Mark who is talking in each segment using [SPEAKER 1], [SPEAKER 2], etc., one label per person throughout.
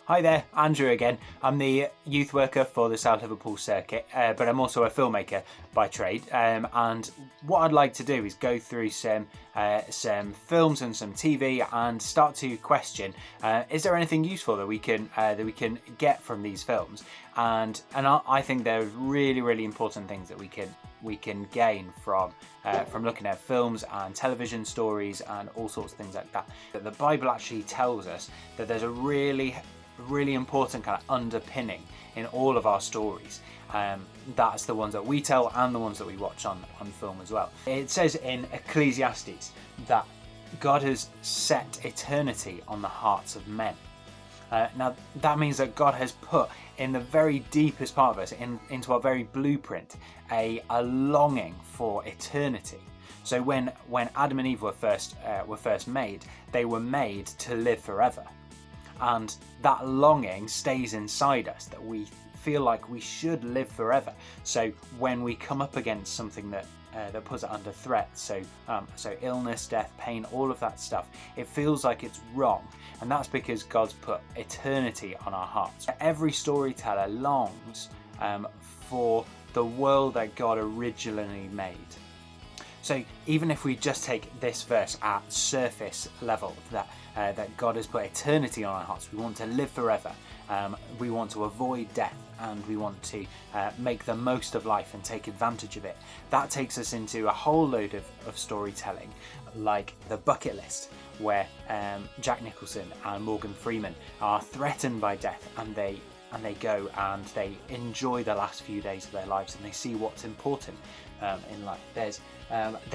[SPEAKER 1] Hi there, Andrew again. I'm the youth worker for the South Liverpool circuit, but I'm also a filmmaker by trade. And what I'd like to do is go through some films and some TV and start to question: is there anything useful that we can get from these films? And I think there are really important things that we can gain from looking at films and television stories and all sorts of things like that. That the Bible actually tells us that there's a really important kind of underpinning in all of our stories. That's the ones that we tell and the ones that we watch on film as well. It says in Ecclesiastes that God has set eternity on the hearts of men. Now that means that God has put in the very deepest part of us, into our very blueprint, a longing for eternity. So when Adam and Eve were first made, they were made to live forever. And that longing stays inside us, that we feel like we should live forever. So when we come up against something that puts it under threat, so illness, death, pain, all of that stuff, it feels like it's wrong. And that's because God's put eternity on our hearts. Every storyteller longs for the world that God originally made. So even if we just take this verse at surface level, that God has put eternity on our hearts, we want to live forever, we want to avoid death, and we want to make the most of life and take advantage of it. That takes us into a whole load of storytelling, like The Bucket List, where Jack Nicholson and Morgan Freeman are threatened by death, and they go and they enjoy the last few days of their lives, and they see what's important in life. There's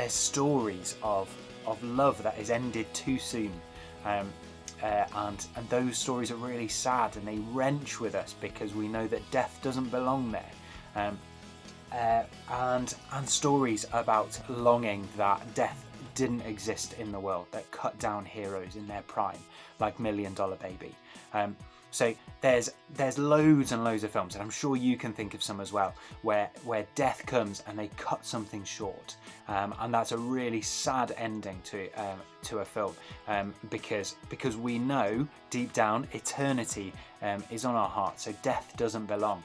[SPEAKER 1] stories of love that is ended too soon, and those stories are really sad, and they wrench with us because we know that death doesn't belong there. And stories about longing that death didn't exist in the world, that cut down heroes in their prime, like $1 Million Baby. So there's loads and loads of films, and I'm sure you can think of some as well, where death comes and they cut something short, and that's a really sad ending to a film, because we know deep down eternity is on our hearts, so death doesn't belong.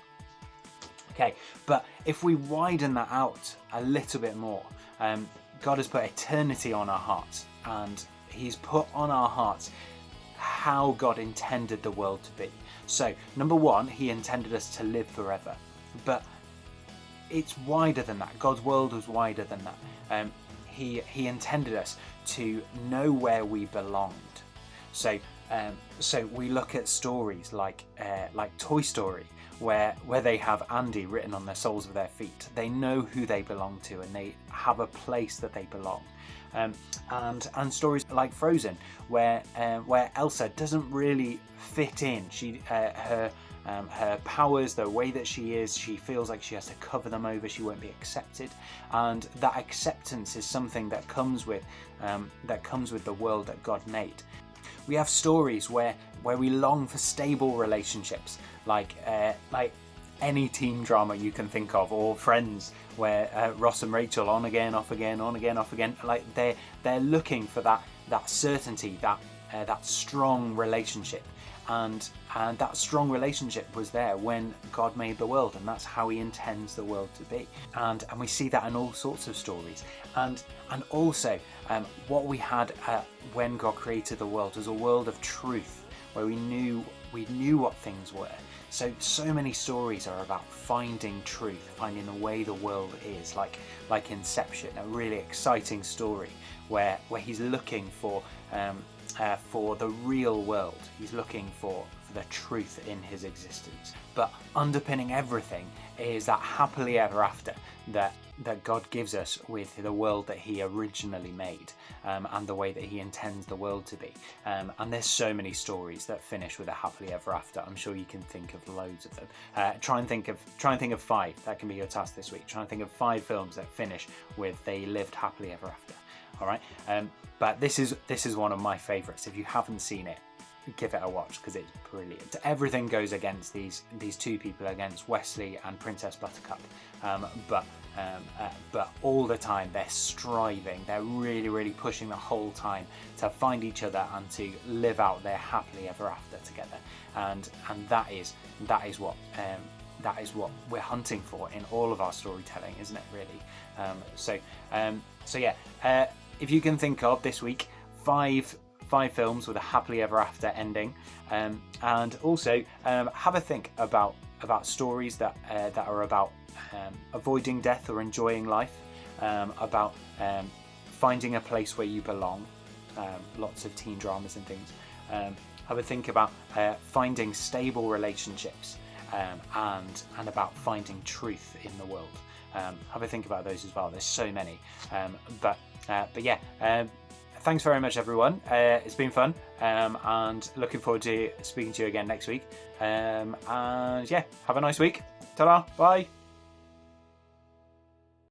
[SPEAKER 1] Okay, but if we widen that out a little bit more, God has put eternity on our hearts, and He's put on our hearts how God intended the world to be. So number one, He intended us to live forever, but it's wider than that. God's world was wider than that. He intended us to know where we belonged. So we look at stories like Toy Story, where they have Andy written on the soles of their feet. They know who they belong to, and they have a place that they belong. And stories like Frozen, where Elsa doesn't really fit in. Her powers, the way that she is, she feels like she has to cover them over. She won't be accepted, and that acceptance is something that comes with the world that God made. We have stories where we long for stable relationships, like any teen drama you can think of, or Friends, where Ross and Rachel on again, off again, on again, off again. Like they're looking for that certainty, that strong relationship, and that strong relationship was there when God made the world, and that's how He intends the world to be. And we see that in all sorts of stories. And also what we had when God created the world was a world of truth, where we knew what things were. So many stories are about finding truth, finding the way the world is, like Inception, a really exciting story where He's looking for the real world. He's looking for the truth in His existence. But underpinning everything is that happily ever after that God gives us with the world that He originally made, and the way that He intends the world to be. And there's so many stories that finish with a happily ever after. I'm sure you can think of loads of them. Try and think of 5. That can be your task this week. Try and think of 5 films that finish with they lived happily ever after. All right. But this is one of my favourites. If you haven't seen it, give it a watch because it's brilliant. Everything goes against these two people, against Wesley and Princess Buttercup, but all the time they're striving, they're really pushing the whole time to find each other and to live out their happily ever after together, and that is what we're hunting for in all of our storytelling, isn't it, really? So yeah, if you can think of this week five films with a happily ever after ending, and also have a think about stories that are about avoiding death or enjoying life, about finding a place where you belong, lots of teen dramas and things. Have a think about finding stable relationships, and about finding truth in the world. Have a think about those as well. There's so many, but yeah. Thanks very much, everyone. It's been fun, and looking forward to speaking to you again next week. And yeah, have a nice week. Ta-da, bye.